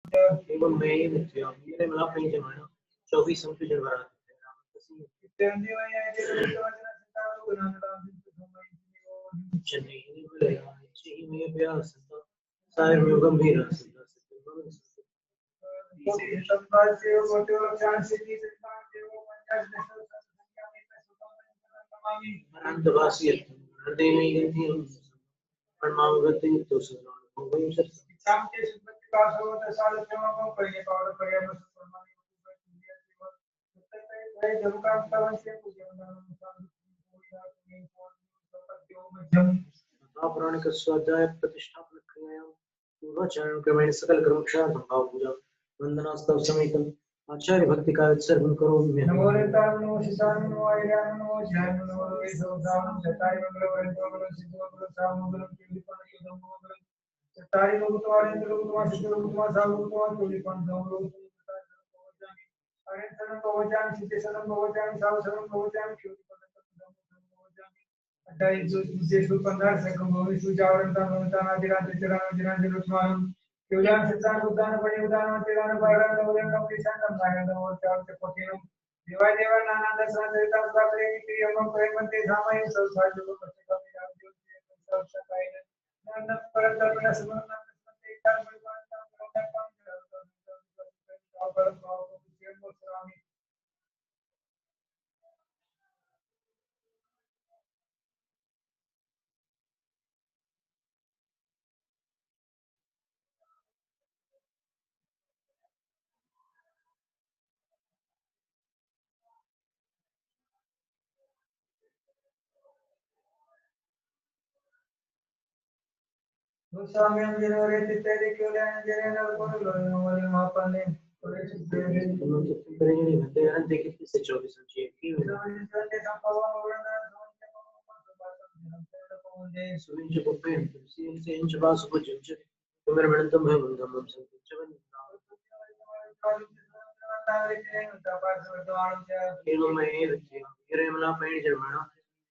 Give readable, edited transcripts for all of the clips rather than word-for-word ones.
एवं मैं नित्य मेरे मिलाप नहीं जमाना 24 संख्य भरा चेन्नई मिलेगा ही में प्यास सायर में गंभीर अनंतवासी हृदय में गंती परमावगति तो सुनाम हो गई सर शांति सुखति का सोत साल सेवा को करिए पावर करिए बस परमात्मा को जब का तवन से पुराण का स्वाध्याय प्रतिष्ठापन क्रियायां पूर्वाचरण क्रमेण सकल कर्मक्षार संभाव पूजा वंदना स्तव समेतम आचार्य भक्ति का उत्सर्ग करो नमो रेताय नमो शिशाय नमो आर्याय नमो ज्ञान नमो वेदोदान जताय मंगल वैद्य सिद्धो सामोदर किलिपन योगम तारी लोग तुम्हारे इंद्र लोग तुम्हारे सिद्ध लोग तुम्हारे साल लोग तुम्हारे टोली पांच लोग अरे सनम बहुजान सीते सनम बहुजान साव सनम बहुजान क्योंकि अटाई जो मुझे सु पंद्रह से कम होगी सुजावरण का मनता ना दिरा दिरुत्मान क्योंजान सिद्धांत उदान पड़े उदान तिरान बारण नवलन नव किसान नम नारायण नव चार से पकिनो देवा देवा नाना दर्शन देवता साकरे की प्रियम प्रेमते सामय सब साजो को पछे का विराम जो सब सकाय नंद परम दर्शन सुमन नंद एक परिवार का पर स्वामी Goswami Anjana Titari Kyulan Jana Guru Lori Mapane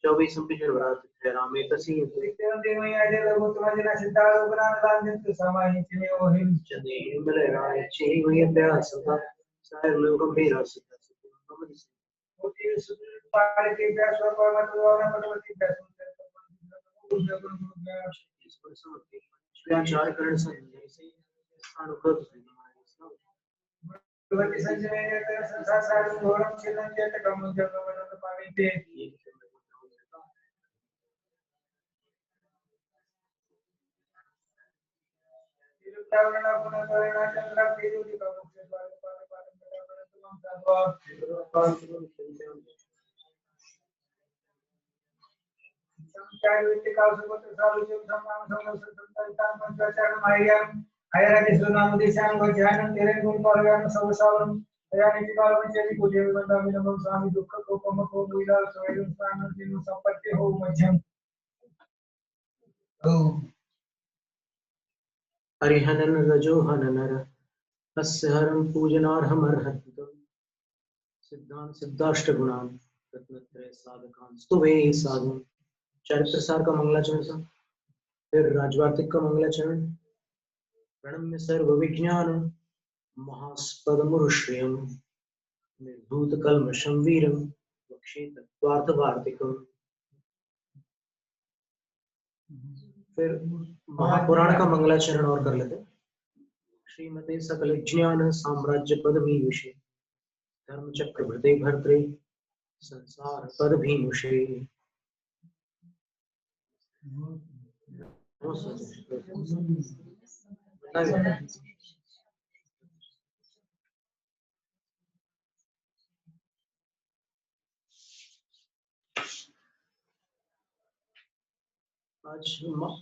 चौबीस रामे तसी देवई आजे लोग तुम्हारे ना सितारो बना दान दिन समाहि चिने ओहि चने मिले राय ची हुई प्यास सदा सारे लोग मेरा सदा होती सुन पारे के प्यास पर मत वाला पटवती प्यास इस पर समझ विचार करण से स्थान को भगवती संजय ने संसार सागर घोरम छिलन के कम जब मन पावे ते तिरुवनामला पुनर्वरणा चंद्र पेरुदी का मुख्य द्वार पार पार तमाम साधवा संचार व्यक्ति का सुबह साधु जो सम्मान समस्त संतान पंचाचार माया आयरा के सुनाम दिशान को ध्यान तेरे गुण पर ज्ञान सब सावरम दया निधि काल में चली को देव बंदा में नमो स्वामी दुख को कम को लीला सोयु स्वामी तीन संपत्ति हो मध्यम हरिहनन रजो हननर तस्य हरम पूजनार्हमर्हतम सिद्धांत सिद्धाष्ट गुणान रत्नत्रय साधकान स्तुवे साधु चरित्र सार का मंगलाचरण था फिर राजवार्तिक का मंगलाचरण प्रणम्य सर्व विज्ञान महास्पदमुरुश्रियम निर्भूत कल्मषं वीरम वक्षे तत्वार्थ वार्तिकम फिर महापुराण का मंगलाचरण और कर लेते श्रीमते सकल ज्ञान साम्राज्य पदवी विषय धर्म चक्र भृते भर्त्रे संसार पद भीमुषे आज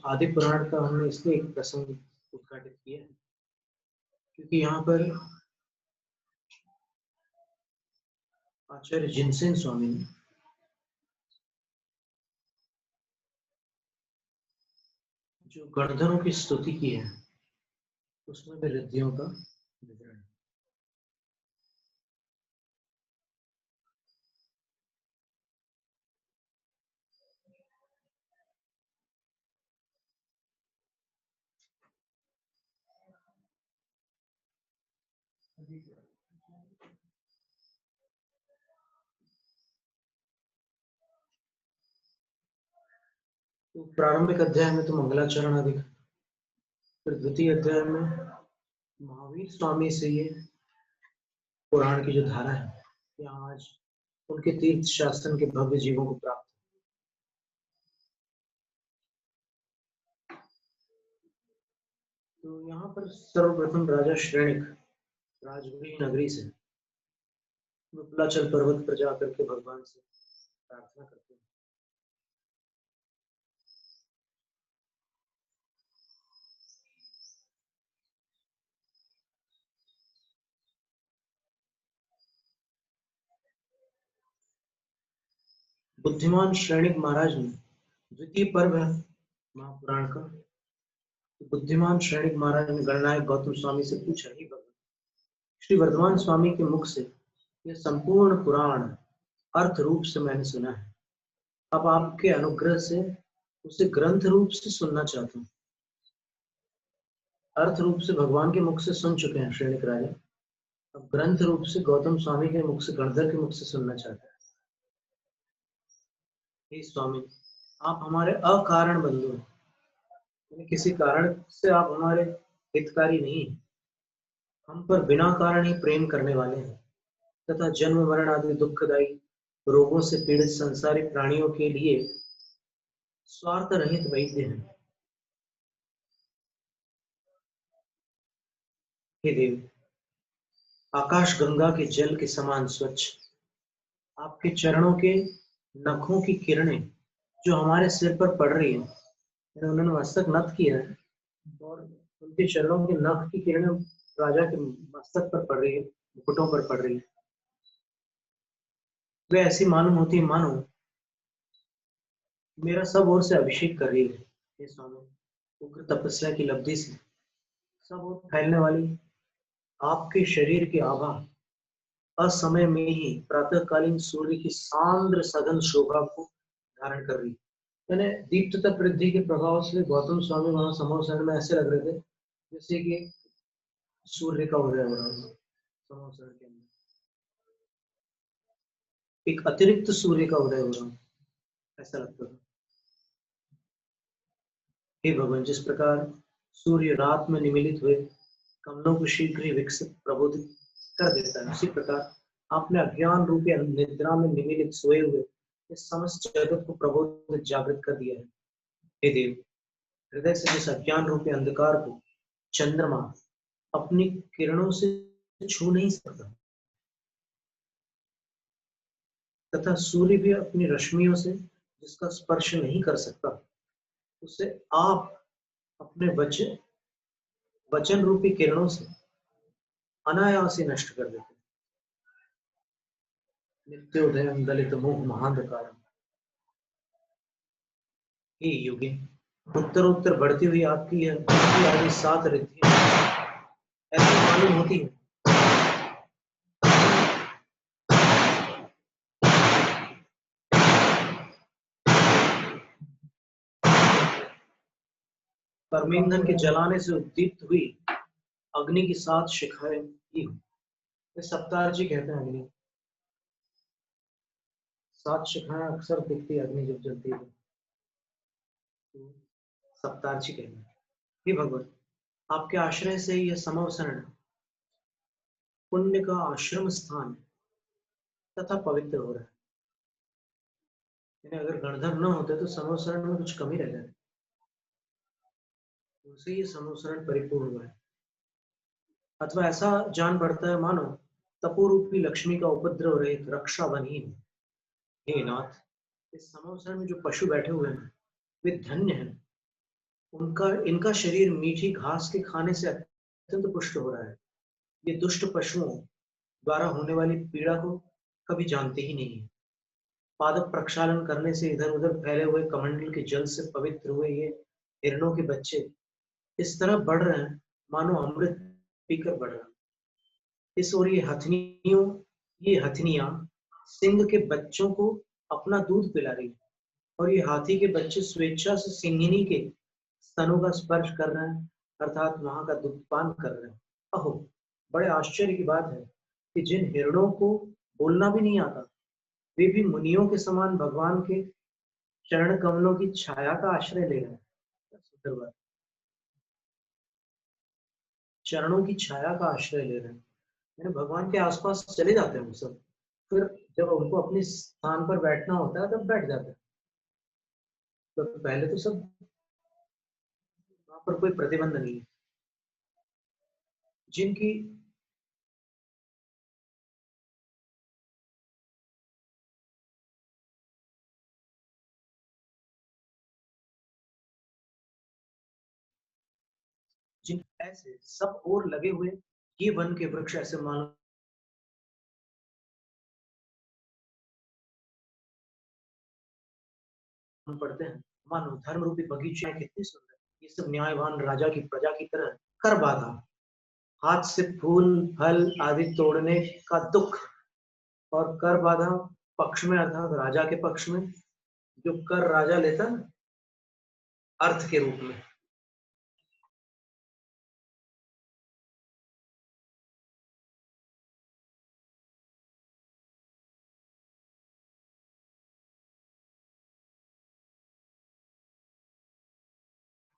आदि पुराण का हमने इसलिए एक प्रसंग उद्घाटित किया है क्योंकि यहाँ पर आचार्य जिनसेन स्वामी ने जो गणधरों की स्तुति की है उसमें भी रिद्धियों का विवरण तो प्रारंभिक अध्याय में तो मंगलाचरण आदि, फिर द्वितीय अध्याय में महावीर स्वामी से ये पुराण की जो धारा है, यहाँ आज उनके तीर्थ शासन के भव्य जीवों को प्राप्त। तो यहाँ पर सर्वप्रथम राजा श्रेणिक राजगुरी नगरी से विप्लाचल पर्वत पर जाकर के भगवान से प्रार्थना करते हैं। बुद्धिमान श्रेणिक महाराज ने, द्वितीय पर्व है महापुराण का, तो बुद्धिमान श्रेणिक महाराज ने गणनायक गौतम स्वामी से पूछा, ही भगवान, श्री वर्धमान स्वामी के मुख से यह संपूर्ण पुराण अर्थ रूप से मैंने सुना है। अब आपके अनुग्रह से उसे ग्रंथ रूप से सुनना चाहता हूँ। अर्थ रूप से भगवान के मुख से सुन चुके हैं श्रेणिक राजा, अब ग्रंथ रूप से गौतम स्वामी के मुख से, गणधर के मुख से सुनना चाहते हैं। हे स्वामी, आप हमारे अकारण बंधु हैं, किसी कारण से आप हमारे हितकारी नहीं हैं। हम पर बिना कारण ही प्रेम करने वाले हैं तथा जन्म मरण आदि दुखदायी रोगों से पीड़ित संसारी प्राणियों के लिए स्वार्थ रहित वैद्य हैं। हे देव, आकाश गंगा के जल के समान स्वच्छ आपके चरणों के नखों की किरणें जो हमारे सिर पर पड़ रही है, उन्होंने मस्तक नत किया है और उनके चरणों के नख की किरणें राजा के मस्तक पर पड़ रही है, मुकुटों पर पड़ रही है। वे ऐसी मालूम होती है मानो मेरा सब ओर से अभिषेक कर रही है। हे स्वामी, उग्र तपस्या की लब्धि से सब ओर फैलने वाली आपके शरीर की आभा असमय में ही प्रातःकालीन सूर्य की सांद्र सघन शोभा को धारण कर रही। मैंने दीप्तता वृद्धि के प्रभाव से गौतम स्वामी वहां समोसन में ऐसे लग रहे थे जैसे कि सूर्य का उदय हो रहा है। समोसन के अंदर एक अतिरिक्त सूर्य का उदय हो रहा है, ऐसा लगता था। हे भगवान, जिस प्रकार सूर्य रात में निमिलित हुए कमलों को शीघ्र ही विकसित प्रबोधित कर देता है, उसी प्रकार आपने अज्ञान रूपी निद्रा में निमिलित सोए हुए इस समस्त जगत को प्रबोधित जागृत कर दिया है। हे देव, हृदय से जिस अज्ञान रूपी अंधकार को चंद्रमा अपनी किरणों से छू नहीं सकता तथा सूर्य भी अपनी रश्मियों से जिसका स्पर्श नहीं कर सकता, उसे आप अपने वचन रूपी किरणों से अनायास ही नष्ट कर देते। नित्योदयं दलित मोह महांधकारम। हे योगी, उत्तरोत्तर बढ़ती हुई आपकी यह भक्ति आदि 7 रिद्धियां ऐसी मालूम होती है परमेंधन के जलाने से उद्दीप्त हुई अग्नि की 7 शिखाएं ही हो। सप्तार्ची कहते हैं अग्नि। 7 शिखाएं अक्सर दिखती है अग्नि जब जलती है, तो सप्तार्ची कहते हैं। हे भगवान, आपके आश्रय से यह समवसरण पुण्य का आश्रम स्थान तथा पवित्र हो रहा है। अगर गणधर न होते तो समवसरण में कुछ कमी रह जाती, उनसे ये समवसरण परिपूर्ण हुआ है। अथवा ऐसा जान पड़ता है मानो तपोरूपी लक्ष्मी का उपद्रव रहित रक्षा बनीन। हे नाथ, इस समवसरण में जो पशु बैठे हुए हैं वे धन्य हैं। इनका शरीर मीठी घास के खाने से अत्यंत पुष्ट हो रहा है। ये दुष्ट पशुओं द्वारा होने वाली पीड़ा को कभी जानते ही नहीं है। पादप प्रक्षालन करने से इधर उधर फैले हुए कमंडल के जल से पवित्र हुए ये हिरणों के बच्चे इस तरह बढ़ रहे हैं मानो अमृत पीकर बढ़ रहे हैं। इस ओर ये हथनियां सिंह के बच्चों को अपना दूध पिला रही है और ये हाथी के बच्चे स्वेच्छा से सिंहिनी के स्तनों का स्पर्श कर रहे हैं, अर्थात वहां का दूधपान कर रहे हैं। अहो, बड़े आश्चर्य की बात है कि जिन हिरणों को बोलना भी नहीं आता, वे भी मुनियों के समान भगवान के चरण कमलों की छाया का आश्रय ले रहे हैं। क्या सुंदर बात। चरणों की छाया का आश्रय ले रहे हैं, यानी भगवान के आसपास चले जाते हैं वो सब। फिर जब उनको अपने स्थान पर बैठना होता है तब बैठ जाते हैं। तो पहले तो सब वहां पर कोई प्रतिबंध नहीं है। जिनकी जिन ऐसे सब और लगे हुए ये वन के वृक्ष ऐसे मालूम पड़ते हैं, मानो धर्म रूपी बगीचे हैं। कितनी सुंदर ये सब न्यायवान राजा की प्रजा की तरह कर बाधा, हाथ से फूल फल आदि तोड़ने का दुख, और कर बाधा पक्ष में अर्थात राजा के पक्ष में, जो कर राजा लेता है अर्थ के रूप में।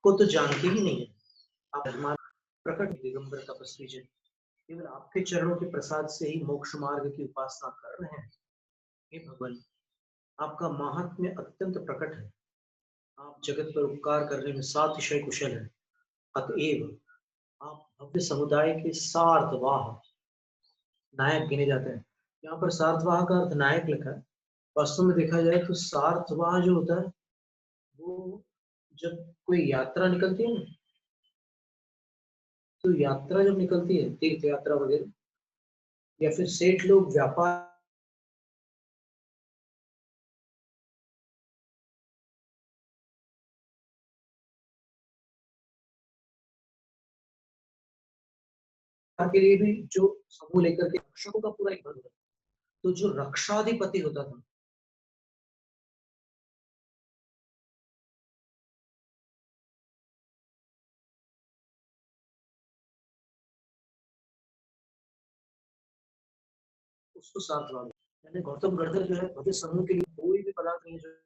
को तो जानते ही नहीं है आप हमारे प्रकट दिगंबर तपस्वी जन, केवल आपके चरणों के प्रसाद से ही मोक्ष मार्ग की उपासना कर रहे हैं। हे भगवान, आपका महात्म्य अत्यंत प्रकट है। आप जगत पर उपकार करने में सातिशय कुशल है। अतएव आप भव्य समुदाय के सार्थवाह नायक गिने जाते हैं। यहाँ पर सार्थवाह का अर्थ नायक लिखा है। वास्तव में देखा जाए तो सार्थवाह जो होता है वो, जब कोई यात्रा निकलती है ना, तो यात्रा जब निकलती है तीर्थ यात्रा वगैरह, या फिर सेठ लोग व्यापार के लिए भी जो समूह लेकर के रक्षकों का पूरा एक बल होता है। तो जो रक्षाधिपति होता था, उसको सार्थवाह, यानी गौतम गढ़धर जो है भव्य समूह के लिए कोई भी पदार्थ नहीं है जो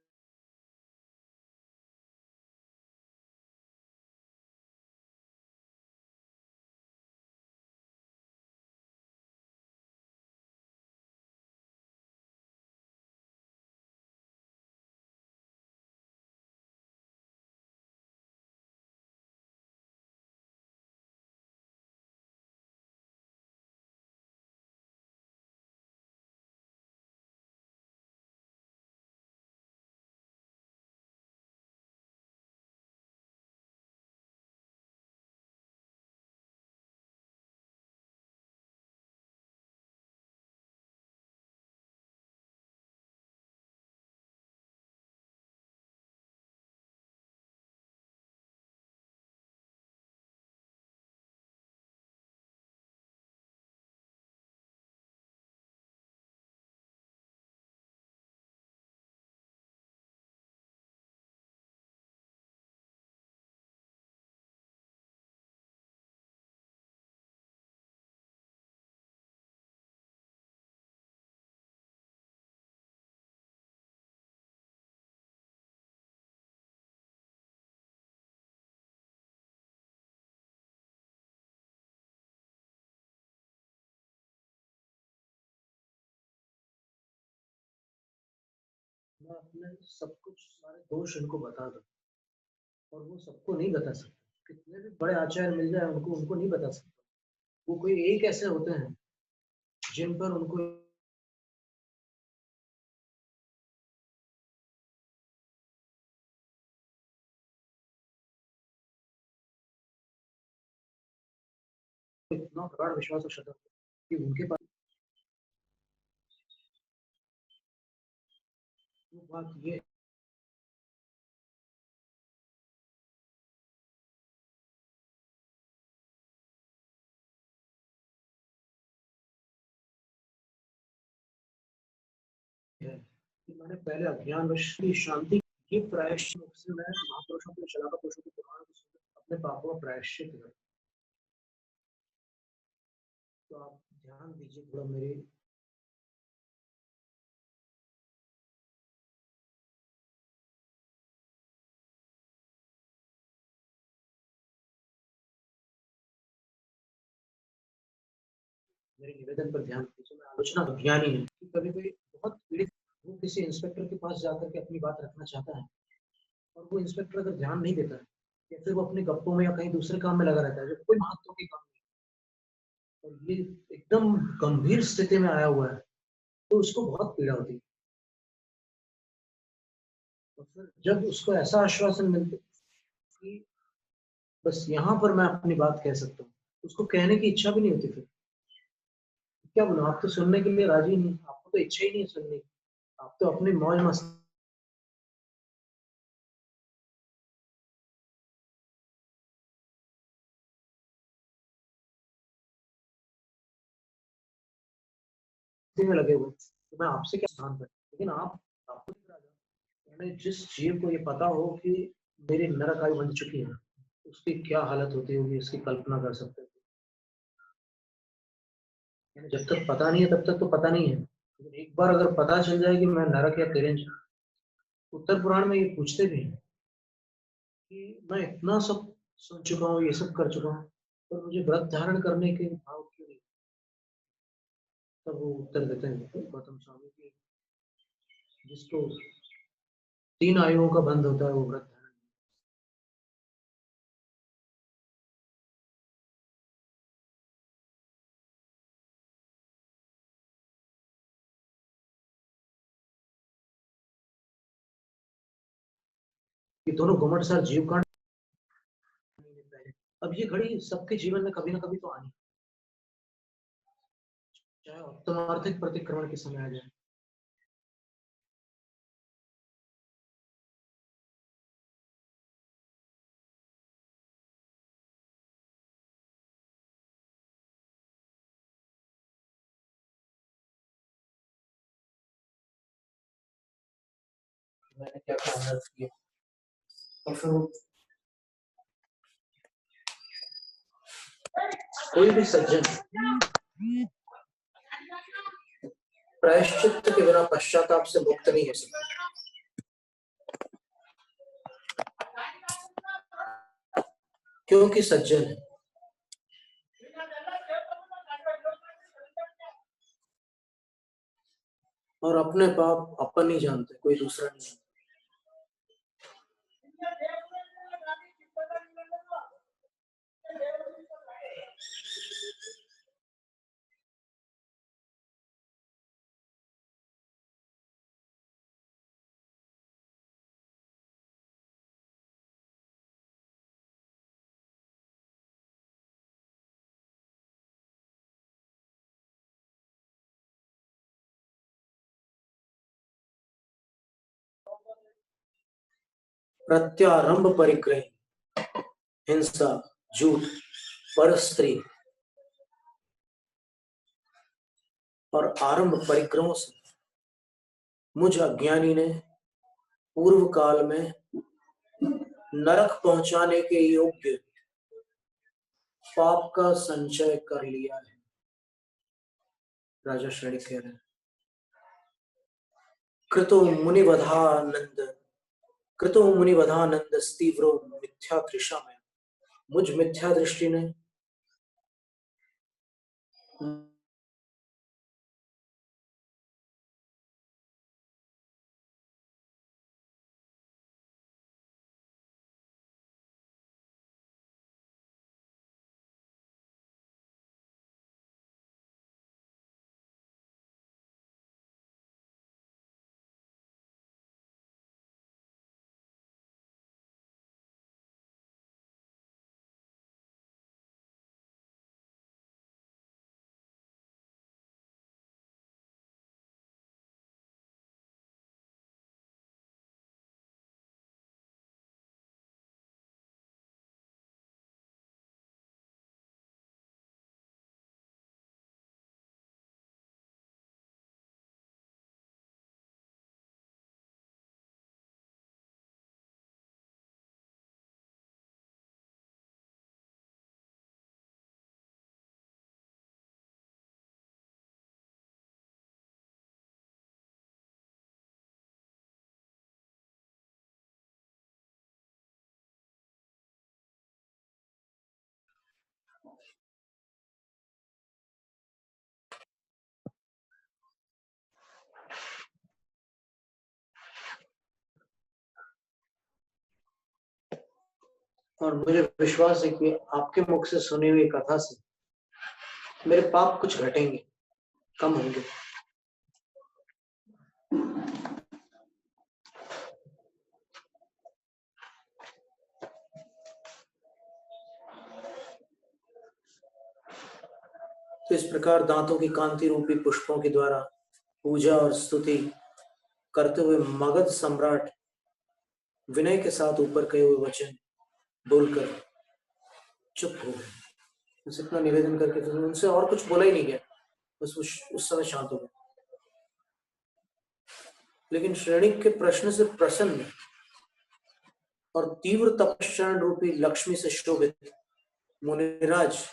मैं अपने सब कुछ सारे दोष इनको बता दूं, और वो सबको नहीं बता सकता। कितने भी बड़े आचार्य मिल जाए उनको उनको नहीं बता सकता। वो कोई एक ऐसे होते हैं जिन पर उनको इतना प्रगाढ़ विश्वास और श्रद्धा कि उनके पास वो बात ये है कि मैंने पहले अज्ञान वश की शांति, ये प्रायश्चित से मैं महापुरुषों के शलाका पुरुषों के पुराण को सुनकर अपने पापों का प्रायश्चित कर। तो आप ध्यान दीजिए थोड़ा मेरे निवेदन पर ध्यान दीजिए। मैं आलोचना अभियान ही है कि कभी कोई बहुत पीड़ित वो किसी इंस्पेक्टर के पास जाकर के अपनी बात रखना चाहता है और वो इंस्पेक्टर अगर ध्यान नहीं देता है या फिर वो अपने गप्पों में या कहीं दूसरे काम में लगा रहता है जो कोई महत्व के काम नहीं, और ये एकदम गंभीर स्थिति में आया हुआ है, तो उसको बहुत पीड़ा होती है। और फिर जब उसको ऐसा आश्वासन मिलता है कि बस यहाँ पर मैं अपनी बात कह सकता हूँ, उसको कहने की इच्छा भी नहीं होती। फिर क्या बोलूं, आप तो सुनने के लिए राजी नहीं, आपको तो इच्छा ही नहीं है सुनने की। आप तो अपनी मौज मस्ती में लगे हुए, तो मैं आपसे क्या स्थान पर, लेकिन आप आपको दिख रहा है, यानी जिस जीव को ये पता हो कि मेरी नरक आयु बन चुकी है, उसकी क्या हालत होती होगी, इसकी कल्पना कर सकते हैं। यानी जब तक पता नहीं है तब तक तो पता नहीं है, लेकिन एक बार अगर पता चल जाए कि मैं नरक या तिरंज, उत्तर पुराण में ये पूछते भी हैं कि मैं इतना सब सुन चुका हूँ, ये सब कर चुका हूँ, पर मुझे व्रत धारण करने के भाव क्यों नहीं। तब वो उत्तर देते हैं गौतम स्वामी की, जिसको 3 आयुओं का बंध होता है वो व्रत धारण। ये दोनों घुमटसार जीव कांड पहले, अब ये घड़ी सबके जीवन में कभी ना कभी तो आनी, चाहे उत्तम आर्थिक प्रतिक्रमण के समय आ जाए। मैंने क्या क्या किया, और फिर कोई भी सज्जन प्रायश्चित के बिना पश्चाताप से मुक्त नहीं हो सकता, क्योंकि सज्जन है और अपने पाप अपन ही जानते, कोई दूसरा नहीं। प्रत्यारंभ परिग्रह, हिंसा, झूठ, परस्त्री और आरंभ परिग्रहों से मुझ अज्ञानी ने पूर्व काल में नरक पहुंचाने के योग्य पाप का संचय कर लिया है। राजा श्रेणी कह रहे हैं, कृतो मुनिवधानंद, कृतो मुनिवधानंद तीव्रो मिथ्या तृषा में, मुझ मिथ्या दृष्टि ने और मुझे विश्वास है कि आपके मुख से सुनी हुई कथा से मेरे पाप कुछ घटेंगे, कम होंगे। तो इस प्रकार दांतों की कांति रूपी पुष्पों के द्वारा पूजा और स्तुति करते हुए मगध सम्राट विनय के साथ ऊपर कहे हुए वचन बोलकर चुप हो गए। बस इतना निवेदन करके फिर उनसे और कुछ बोला ही नहीं गया, बस उस समय शांत हो गए। लेकिन श्रेणिक के प्रश्न से प्रसन्न और तीव्र तपश्चरण रूपी लक्ष्मी से शोभित मुनिराज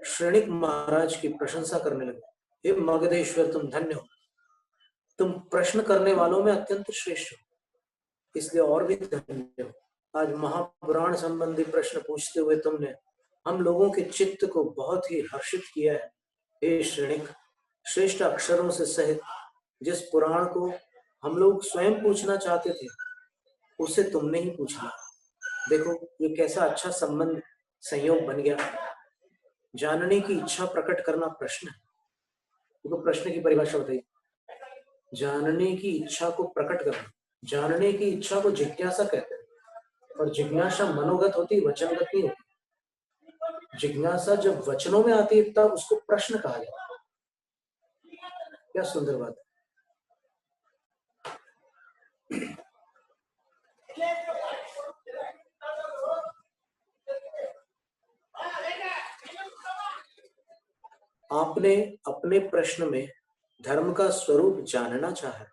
श्रेणिक महाराज की प्रशंसा करने लगे। हे मगधेश्वर, तुम धन्य हो, तुम प्रश्न करने वालों में अत्यंत श्रेष्ठ हो, इसलिए और भी धन्य हो। आज महापुराण संबंधी प्रश्न पूछते हुए तुमने हम लोगों के चित्त को बहुत ही हर्षित किया है। हे श्रेणिक, श्रेष्ठ अक्षरों से सहित जिस पुराण को हम लोग स्वयं पूछना चाहते थे उसे तुमने ही पूछ लिया। देखो ये कैसा अच्छा संबंध संयोग बन गया। जानने की इच्छा प्रकट करना प्रश्न है। तो प्रश्न की परिभाषा बताइए। जानने की इच्छा को प्रकट करना, जानने की इच्छा को जिज्ञासा कहते हैं, और जिज्ञासा मनोगत होती, वचनगत नहीं होती। जिज्ञासा जब वचनों में आती है तब उसको प्रश्न कहा जाता है। क्या सुंदर बात है। आपने अपने प्रश्न में धर्म का स्वरूप जानना चाहा,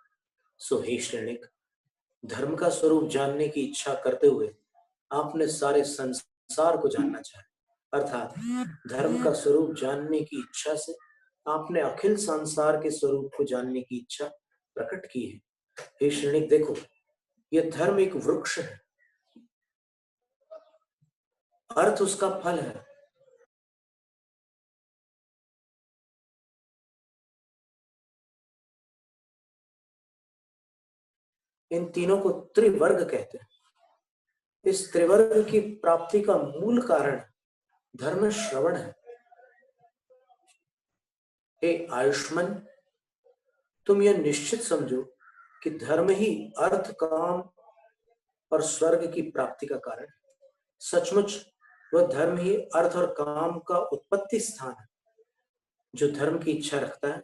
सो हे श्रेणिक, धर्म का स्वरूप जानने की इच्छा करते हुए आपने सारे संसार को जानना चाहा। अर्थात धर्म का स्वरूप जानने की इच्छा से आपने अखिल संसार के स्वरूप को जानने की इच्छा प्रकट की है। हे श्रेणिक, देखो यह धर्म एक वृक्ष है, अर्थ उसका फल है। इन तीनों को त्रिवर्ग कहते हैं। इस त्रिवर्ग की प्राप्ति का मूल कारण धर्म श्रवण है। हे आयुष्मान, तुम यह निश्चित समझो कि धर्म ही अर्थ, काम और स्वर्ग की प्राप्ति का कारण है। सचमुच वह धर्म ही अर्थ और काम का उत्पत्ति स्थान है। जो धर्म की इच्छा रखता है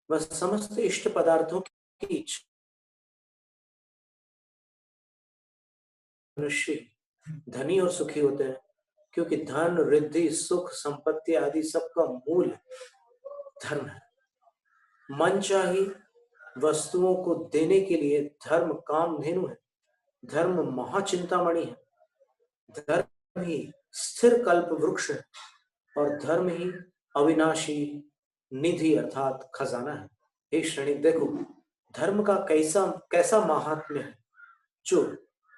वह समस्त इष्ट पदार्थों की इच्छा। मनुष्य धनी और सुखी होते हैं क्योंकि धन, रिद्धि, सुख, संपत्ति आदि सबका मूल धर्म है। मनचाही वस्तुओं को देने के लिए धर्म कामधेनु है, धर्म महाचिंतामणि है, धर्म ही स्थिर कल्प वृक्ष है, और धर्म ही अविनाशी निधि अर्थात खजाना है। हे श्रेणिक, देखो धर्म का कैसा कैसा महात्म्य है। जो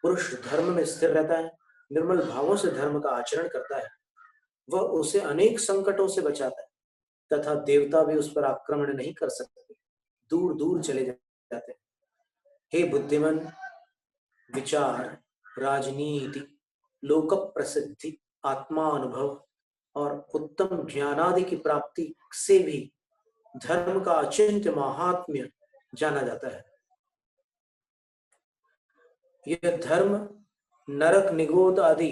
पुरुष धर्म में स्थिर रहता है, निर्मल भावों से धर्म का आचरण करता है, वह उसे अनेक संकटों से बचाता है, तथा देवता भी उस पर आक्रमण नहीं कर सकते, दूर दूर चले जाते हैं। हे बुद्धिमान, विचार, राजनीति, लोक प्रसिद्धि, आत्मा अनुभव और उत्तम ज्ञानादि की प्राप्ति से भी धर्म का अचिंत्य महात्म्य जाना जाता है। यह धर्म नरक, निगोद आदि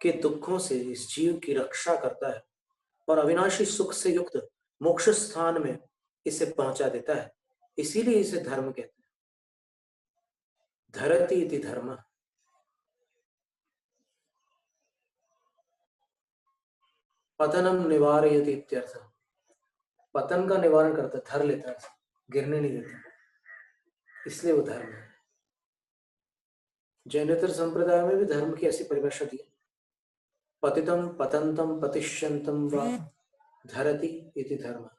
के दुखों से इस जीव की रक्षा करता है और अविनाशी सुख से युक्त मोक्ष स्थान में इसे पहुंचा देता है। इसीलिए इसे धर्म कहते हैं। धरति इति धर्म। पतनम निवारयति इत्यर्थ। पतन का निवारण करता है, धर लेता है, गिरने नहीं देता, इसलिए वो धर्म है। जैनेतर संप्रदाय में भी धर्म की ऐसी परिभाषा दी। पतितम पतंतम पतिष्यंतम व धरति इति धर्म।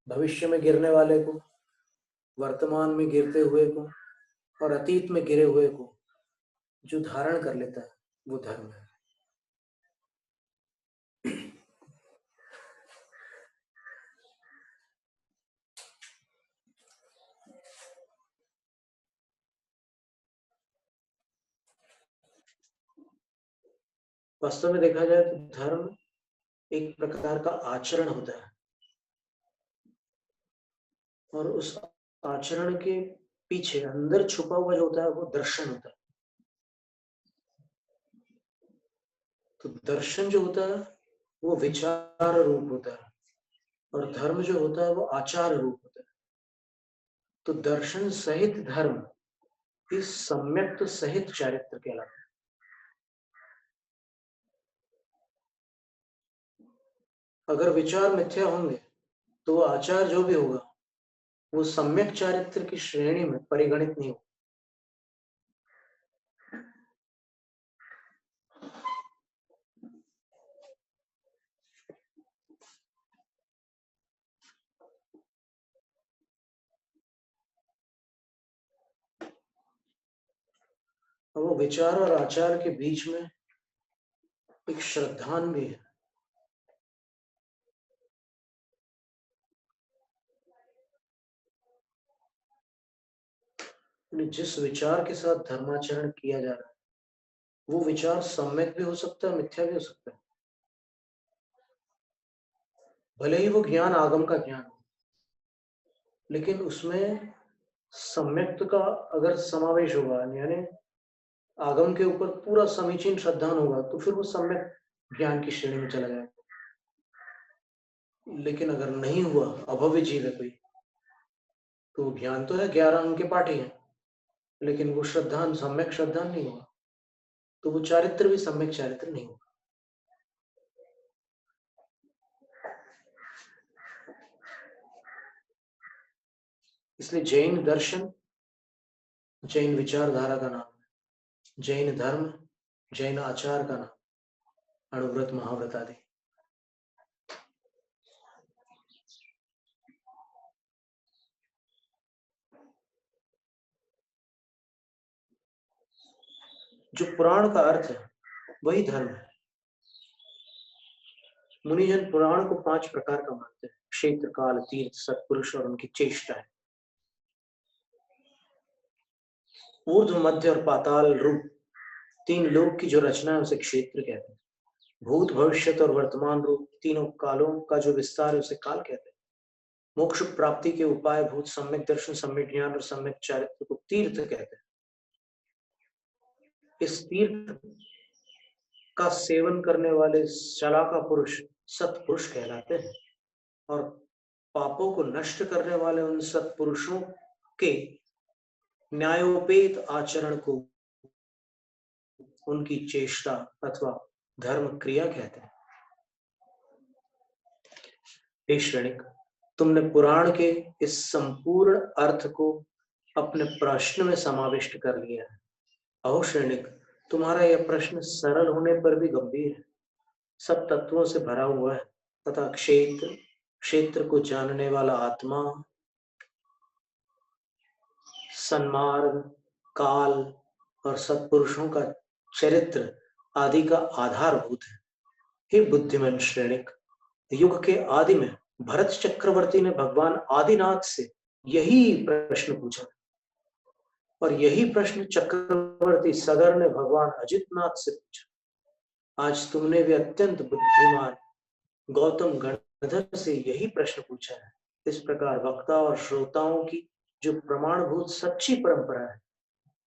भविष्य में गिरने वाले को, वर्तमान में गिरते हुए को और अतीत में गिरे हुए को जो धारण कर लेता है वो धर्म है। वास्तव में देखा जाए तो धर्म एक प्रकार का आचरण होता है, और उस आचरण के पीछे अंदर छुपा हुआ जो होता है वो दर्शन होता है। तो दर्शन जो होता है वो विचार रूप होता है, और धर्म जो होता है वो आचार रूप होता है। तो दर्शन सहित धर्म इस सम्यक्त सहित चारित्र कहलाता है। अगर विचार मिथ्या होंगे तो आचार जो भी होगा वो सम्यक चारित्र की श्रेणी में परिगणित नहीं होगा। और वो विचार और आचार के बीच में एक श्रद्धान भी है। जिस विचार के साथ धर्माचरण किया जा रहा है वो विचार सम्यक भी हो सकता है, मिथ्या भी हो सकता है। भले ही वो ज्ञान आगम का ज्ञान हो, लेकिन उसमें सम्यक्त का अगर समावेश होगा, यानी आगम के ऊपर पूरा समीचीन श्रद्धान होगा, तो फिर वो सम्यक ज्ञान की श्रेणी में चला जाएगा। लेकिन अगर नहीं हुआ, अभव्य जीव है कोई, तो ज्ञान तो है, 11 अंक के पाठ ही है, लेकिन वो श्रद्धान सम्यक श्रद्धान नहीं हुआ, तो वो चारित्र भी सम्यक चारित्र नहीं होगा। इसलिए जैन दर्शन जैन विचारधारा का नाम है, जैन धर्म जैन आचार का नाम, अणुव्रत महाव्रत आदि। जो पुराण का अर्थ है वही धर्म है। मुनिजन पुराण को 5 प्रकार का मानते हैं: क्षेत्र, काल, तीर्थ, सत्पुरुष और उनकी चेष्टाएं। ऊर्ध्व, मध्य और पाताल रूप 3 लोक की जो रचना है उसे क्षेत्र कहते हैं। भूत, भविष्य और वर्तमान रूप तीनों कालों का जो विस्तार है उसे काल कहते हैं। मोक्ष प्राप्ति के उपाय भूत सम्यक दर्शन, सम्यक ज्ञान और सम्यक चारित्र को तीर्थ कहते हैं। इस तीर्थ का सेवन करने वाले शलाका पुरुष सत्पुरुष कहलाते हैं, और पापों को नष्ट करने वाले उन सत्पुरुषों के न्यायोपेत आचरण को उनकी चेष्टा अथवा धर्म क्रिया कहते हैं। हे श्रेणिक, तुमने पुराण के इस संपूर्ण अर्थ को अपने प्रश्न में समाविष्ट कर लिया है। अहो श्रेणिक, तुम्हारा यह प्रश्न सरल होने पर भी गंभीर है, सब तत्वों से भरा हुआ है तथा क्षेत्र, क्षेत्र को जानने वाला आत्मा, सन्मार्ग, काल और सत्पुरुषों का चरित्र आदि का आधारभूत है। हे बुद्धिमान श्रेणिक, युग के आदि में भरत चक्रवर्ती ने भगवान आदिनाथ से यही प्रश्न पूछा, और यही प्रश्न चक्रवर्ती सगर ने भगवान अजितनाथ से पूछा। आज तुमने भी अत्यंत बुद्धिमान गौतम गणधर से यही प्रश्न पूछा है। इस प्रकार वक्ता और श्रोताओं की जो प्रमाणभूत सच्ची परंपरा है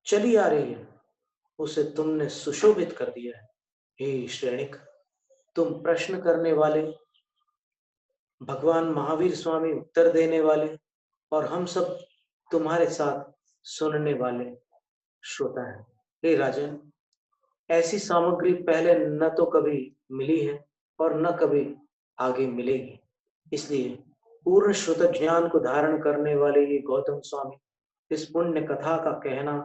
चली आ रही है, उसे तुमने सुशोभित कर दिया है। हे श्रेणिक, तुम प्रश्न करने वाले, भगवान महावीर स्वामी उत्तर देने वाले, और हम सब तुम्हारे साथ सुनने वाले श्रोता हैं। हे राजन, ऐसी सामग्री पहले न तो कभी मिली है और न कभी आगे मिलेगी। इसलिए पूर्ण श्रुत ज्ञान को धारण करने वाले ये गौतम स्वामी इस पुण्य कथा का कहना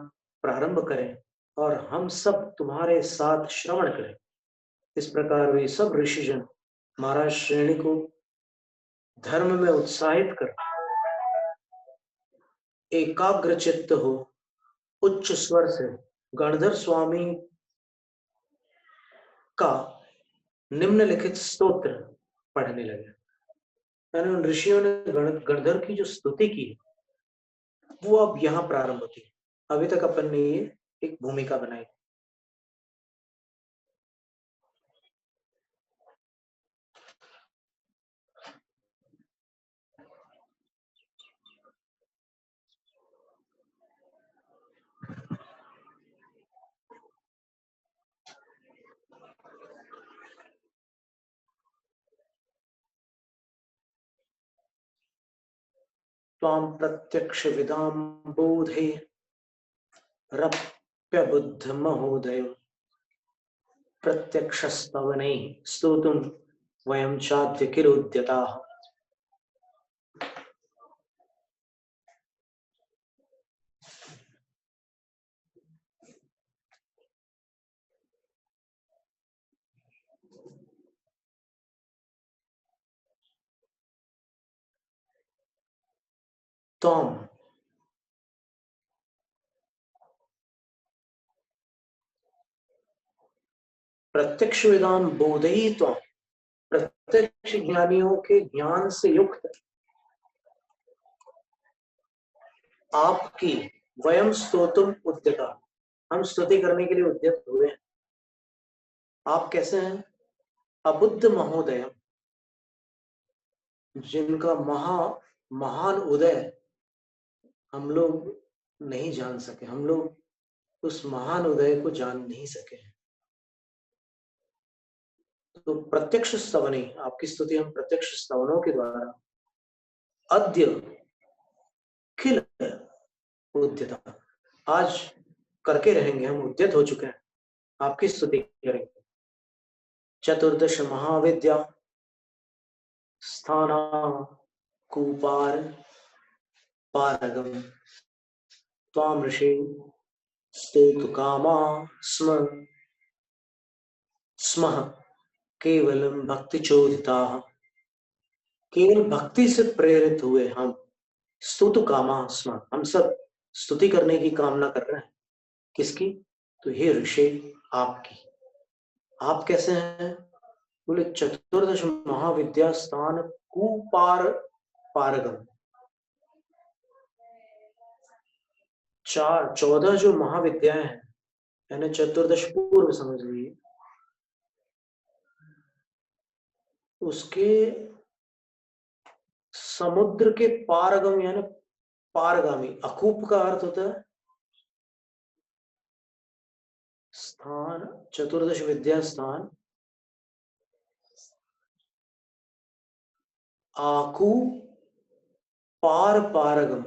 प्रारंभ करें, और हम सब तुम्हारे साथ श्रवण करें। इस प्रकार वे सब ऋषिजन महाराज श्रेणी को धर्म में उत्साहित कर एकाग्र चित्त हो उच्च स्वर से गणधर स्वामी का निम्नलिखित स्तोत्र पढ़ने लगे। यानी उन ऋषियों ने गणधर की जो स्तुति की वो अब यहाँ प्रारंभ होती है। अभी तक अपन ने ये एक भूमिका बनाई। त्वां प्रत्यक्ष विदां बोधे रप्य महोदय प्रत्यक्षस्तवनैः स्तोतुं वयं चाद्य किरुद्यताः। त्वां प्रत्यक्ष विदां बोधयित्वा प्रत्यक्ष ज्ञानियों के ज्ञान से युक्त आपकी वयम स्तोतुम उद्यता, हम स्तुति करने के लिए उद्यत हुए हैं। आप कैसे हैं? अबुद्ध महोदय, जिनका महान उदय हम लोग नहीं जान सके, हम लोग उस महान उदय को जान नहीं सके। तो प्रत्यक्ष स्तवने, आपकी स्तुति हम प्रत्यक्ष स्तवनों के द्वारा अद्य किल उद्यता, आज करके रहेंगे, हम उद्यत हो चुके हैं, आपकी स्तुति करेंगे। चतुर्दश महाविद्या स्थाना कुपार पारगम त्वाम ऋषि स्तोतु कामा स्मः केवलम भक्ति चोदिता, केवल भक्ति से प्रेरित हुए हम स्तुतु कामा स्म, हम सब स्तुति करने की कामना कर रहे हैं। किसकी? तो हे ऋषि, आपकी। आप कैसे हैं? बोले चतुर्दश महाविद्या स्थान कुपार पारगम, 14 जो महाविद्याएं हैं, यानी चतुर्दश पूर्व समझ लीजिए, उसके समुद्र के पारगम यानी पारगामी, अकूप का अर्थ होता है स्थान, चतुर्दश विद्या स्थान आकू पार पारगम,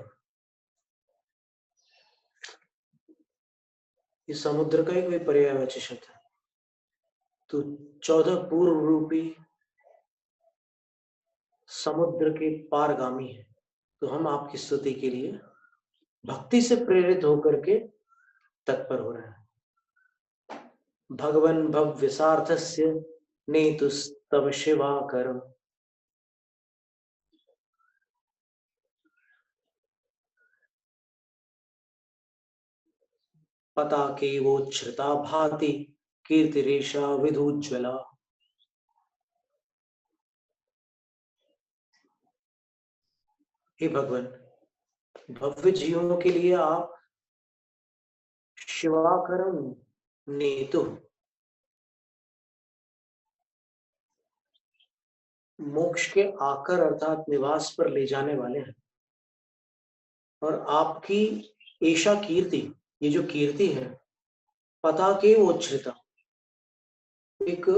ये समुद्र का एक भी पर्यायवाची शब्द है। तो 14 पूर्व रूपी समुद्र के पारगामी है। तो हम आपकी स्तुति के लिए भक्ति से प्रेरित होकर के तत्पर हो रहे हैं। भगवन् भव्य सार्थस्य नेतुस्तव शिवाकरम्, पताके वोच्छ्रिता भाति कीर्तिरेषा विधुज्ज्वला। हे भगवान, भव्य जीवों के लिए आप शिवाकरम नेतु, मोक्ष के आकर अर्थात निवास पर ले जाने वाले हैं। और आपकी ऐशा कीर्ति, ये जो कीर्ति है, पताके वोच्छ्रिता, एक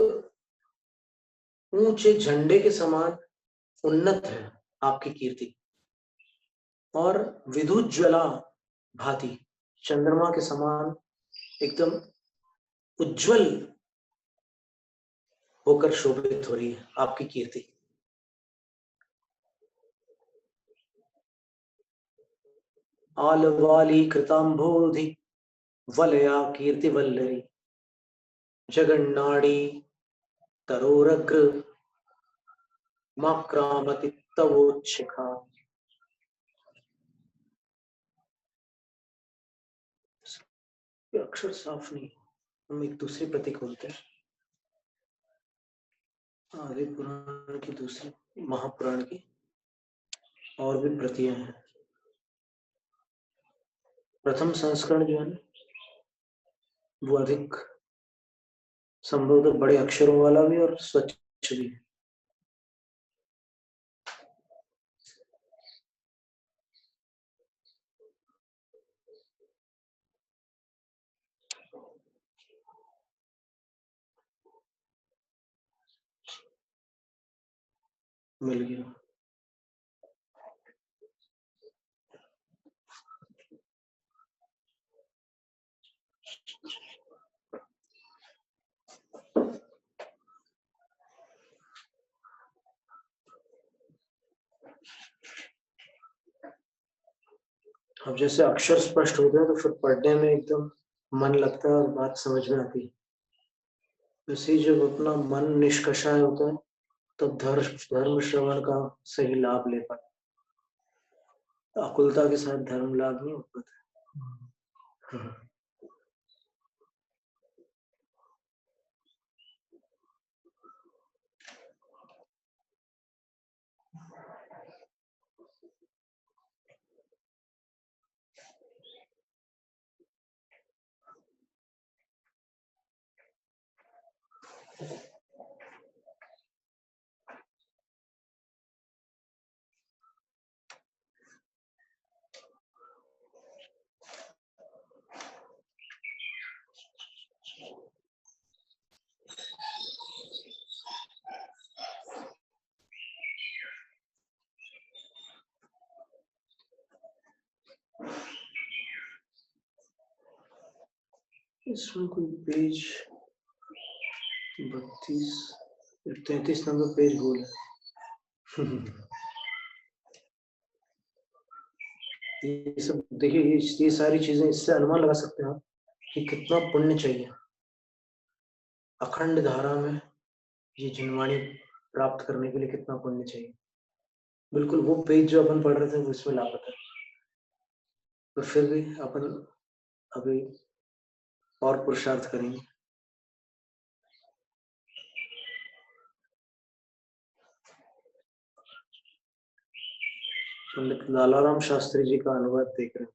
ऊंचे झंडे के समान उन्नत है आपकी कीर्ति, और विद्युज्ज्वला भाति, चंद्रमा के समान एकदम उज्जवल होकर शोभित हो रही है आपकी कीर्ति। आलवाली कृतांबोधि वलया कीर्ति वल्लरी, जगन्नाड़ी तरोरग्र माक्रामति तवोच्छिखा। अक्षर साफ नहीं, हम एक दूसरी प्रति खोलते हैं। आदि पुराण की दूसरी, महापुराण की और भी प्रतियां हैं। प्रथम संस्करण जो है ना, वो अधिक संभवतः बड़े अक्षरों वाला भी और स्वच्छ भी है। मिल गया। अब जैसे अक्षर स्पष्ट होते हैं तो फिर पढ़ने में एकदम मन लगता है और बात समझ में आती है। वैसे ही जब अपना मन निष्कषाय होता है तब धर्म श्रवण का सही लाभ ले पाता। आकुलता के साथ धर्म लाभ नहीं हो पाता। इसमें कोई पेज 32 33 नंबर पेज भूल है। ये सब देखिए, ये सारी चीजें, इससे अनुमान लगा सकते हैं आप कि कितना पुण्य चाहिए अखंड धारा में ये जिनवाणी प्राप्त करने के लिए। कितना पुण्य चाहिए। बिल्कुल वो पेज जो अपन पढ़ रहे थे वो इसमें लापता है, पर फिर भी अपन अभी और पुरुषार्थ करेंगे। पंडित लालाराम शास्त्री जी का अनुवाद देख रहे हैं।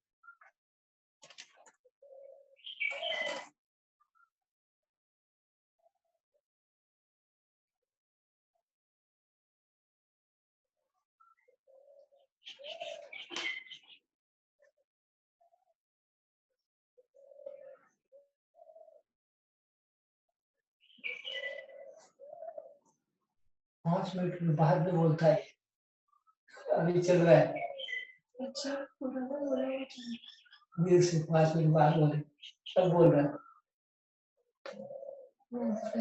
पाँच मिनट में बाद में बोलता है, अभी चल रहा है। अच्छा, फिर से 5 मिनट बाद बोले, तब बोल रहा है।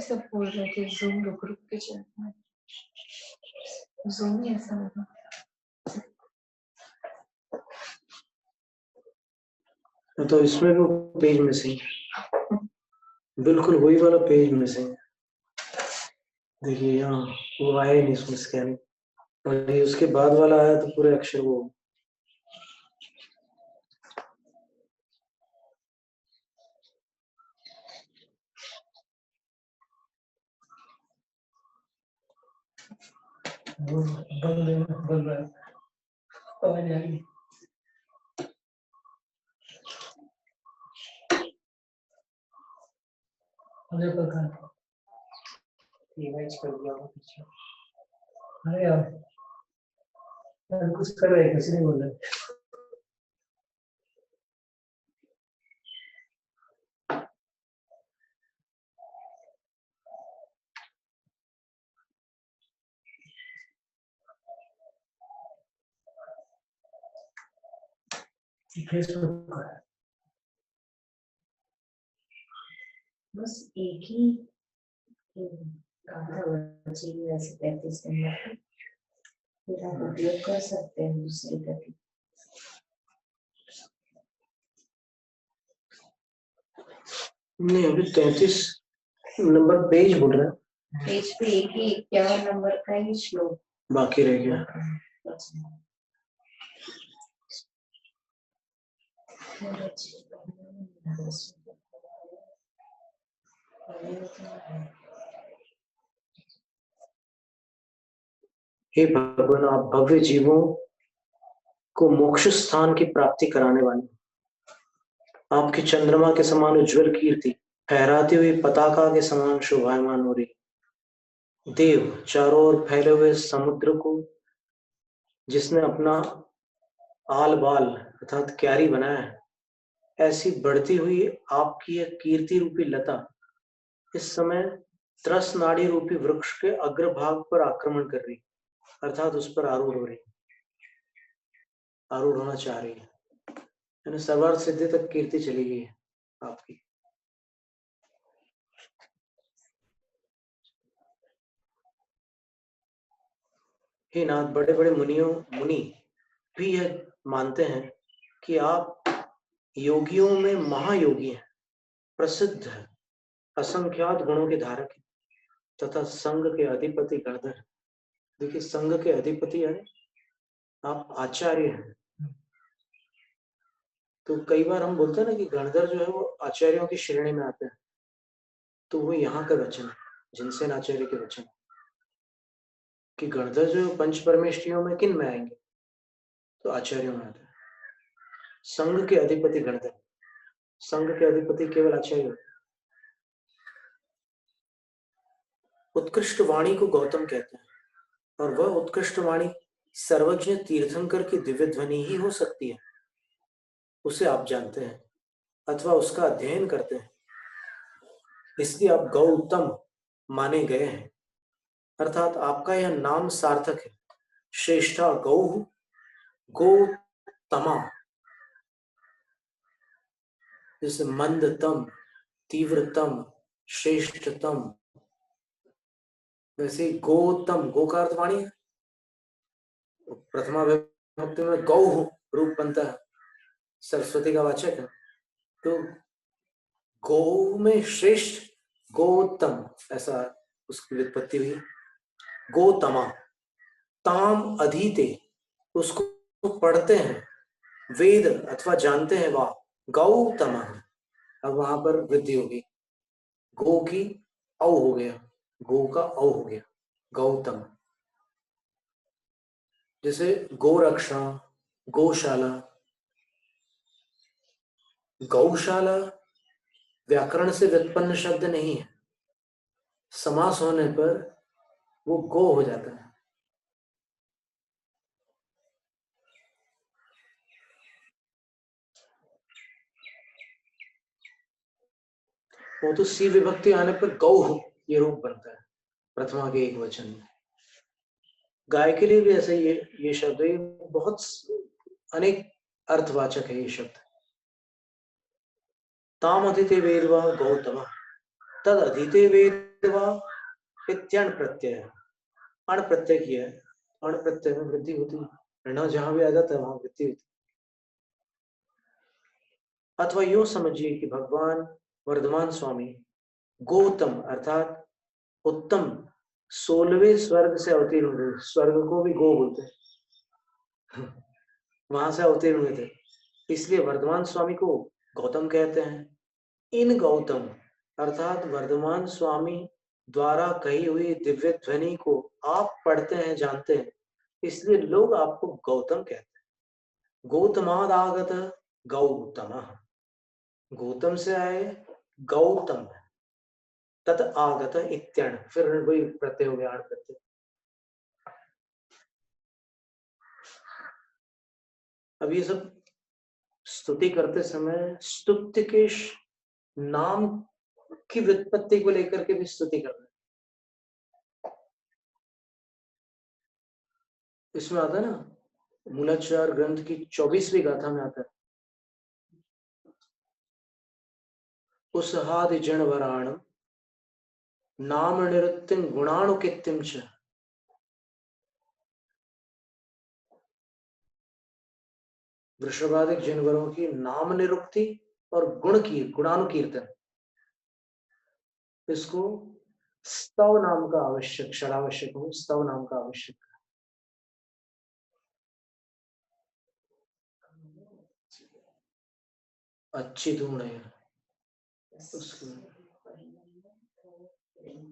सब बोल रहे थे जूम रुक रुक के चलता है, जूम ही ऐसा लगा। तो इसमें वो पेज मिसिंग, बिल्कुल वही वाला पेज मिसिंग। देखिए यहाँ वो आया ही नहीं इसमें स्कैनिंग, और ये उसके बाद वाला आया तो पूरे अक्षर वो। बोल रहा है, समझ आ गई। अरे प्रकार इमेज कर दिया वो पीछे। अरे यार कुछ कर रहे, कुछ नहीं बोल रहे। फेसबुक का बस एक ही गाथा बची है वैसे 35 नंबर की, फिर आप उपयोग कर सकते हैं दूसरी गति। नहीं अभी 33 नंबर पेज बोल रहा है, पेज पे एक ही 51 नंबर का ही श्लोक बाकी रह गया। हे भगवान, आप भव्य जीवों को मोक्ष स्थान की प्राप्ति कराने वाले, आपकी चंद्रमा के समान उज्जवल कीर्ति फहराती हुई पताका के समान शोभायमान हो रही। देव चारों ओर फैले हुए समुद्र को जिसने अपना आल बाल अर्थात क्यारी बनाया है, ऐसी बढ़ती हुई आपकी यह कीर्ति रूपी लता इस समय त्रस नाड़ी रूपी वृक्ष के अग्रभाग पर आक्रमण कर रही, अर्थात उस पर आरूढ़ हो रही, आरूढ़ होना चाह रही है। यानी सर्वार्थ सिद्धि तक कीर्ति चली गई है आपकी। हे नाथ, बड़े बड़े मुनि भी यह मानते हैं कि आप योगियों में महायोगी हैं, प्रसिद्ध है, असंख्यात गुणों के धारक हैं तथा संघ के अधिपति गणधर। देखिए, संघ के अधिपति है, आप आचार्य हैं। तो कई बार हम बोलते हैं ना कि गणधर जो है वो आचार्यों की श्रेणी में आते हैं, तो वो यहाँ का वचन है, जिनसेन आचार्य के वचन कि गणधर जो पंच परमेष्ठियों में किन में आएंगे, तो आचार्यों में आते हैं। संघ के अधिपति गणधर, संघ के अधिपति केवल आचार्य। उत्कृष्ट वाणी को गौतम कहते हैं, और वह उत्कृष्ट वाणी सर्वज्ञ तीर्थंकर की दिव्य ध्वनि ही हो सकती है। उसे आप जानते हैं अथवा उसका अध्ययन करते हैं, इसलिए आप गौतम माने गए हैं, अर्थात आपका यह नाम सार्थक है। श्रेष्ठा गौ गोतमा, जैसे मंदतम, तीव्रतम, श्रेष्ठतम, वैसे गोतम, गो का अर्थ वाणी है। प्रथमा विभक्ति में गौ रूप बनता है, सरस्वती का वाचक है, तो गौ में श्रेष्ठ गोतम, ऐसा उसकी व्युत्पत्ति हुई। गोतमा, ताम अधीते, उसको पढ़ते हैं, वेद अथवा जानते हैं, वह गौतम। अब वहां पर वृद्धि होगी, गो की औ हो गया, गो का औ हो गया, गौतम। जैसे गोरक्षा, गौशाला। गौशाला व्याकरण से व्युत्पन्न शब्द नहीं है, समास होने पर वो गो हो जाता है। वो तो सी विभक्ति आने पर गौ ये रूप बनता है प्रथमा के एक वचन में। गाय के लिए भी ऐसे ये शब्द है, बहुत अनेक अर्थवाचक है ये शब्द। ताम अधीते वेदवा गौतम, तद अधीते वेदवा इत्यण प्रत्यय। अण प्रत्यय किया है, अण प्रत्यय में वृद्धि होती है, ऋण जहां भी आ जाता है वहां वृद्धि होती है। अथवा यूं समझिए कि भगवान वर्धमान स्वामी गौतम अर्थात उत्तम 16वें स्वर्ग से अवतीर्ण हुए। स्वर्ग को भी गो बोलते हैं, वहां से अवतीर्ण हुए थे, इसलिए वर्धमान स्वामी को गौतम कहते हैं। इन गौतम अर्थात वर्धमान स्वामी द्वारा कही हुई दिव्य ध्वनि को आप पढ़ते हैं, जानते हैं, इसलिए लोग आपको गौतम कहते हैं। गौतमादागत गौतम, गौतम से आए गौतम, तत आगत इत्यण, फिर वही प्रत्यय हो गया, अण प्रत्यय। अब ये सब स्तुति करते समय स्तुत्य के नाम की व्युत्पत्ति को लेकर के भी स्तुति करना है। इसमें आता है ना, मूलाचार ग्रंथ की 24वीं गाथा में आता है, उसहादि जन वराणम नाम निरुक्तिम गुणानुकीर्तिम च। वृषभादिक जानवरों की नाम निरुक्ति और गुणानुकीर्तन, इसको स्तव नाम का आवश्यक, षडावश्यक हो, स्तव नाम का आवश्यक। अच्छी धूण है,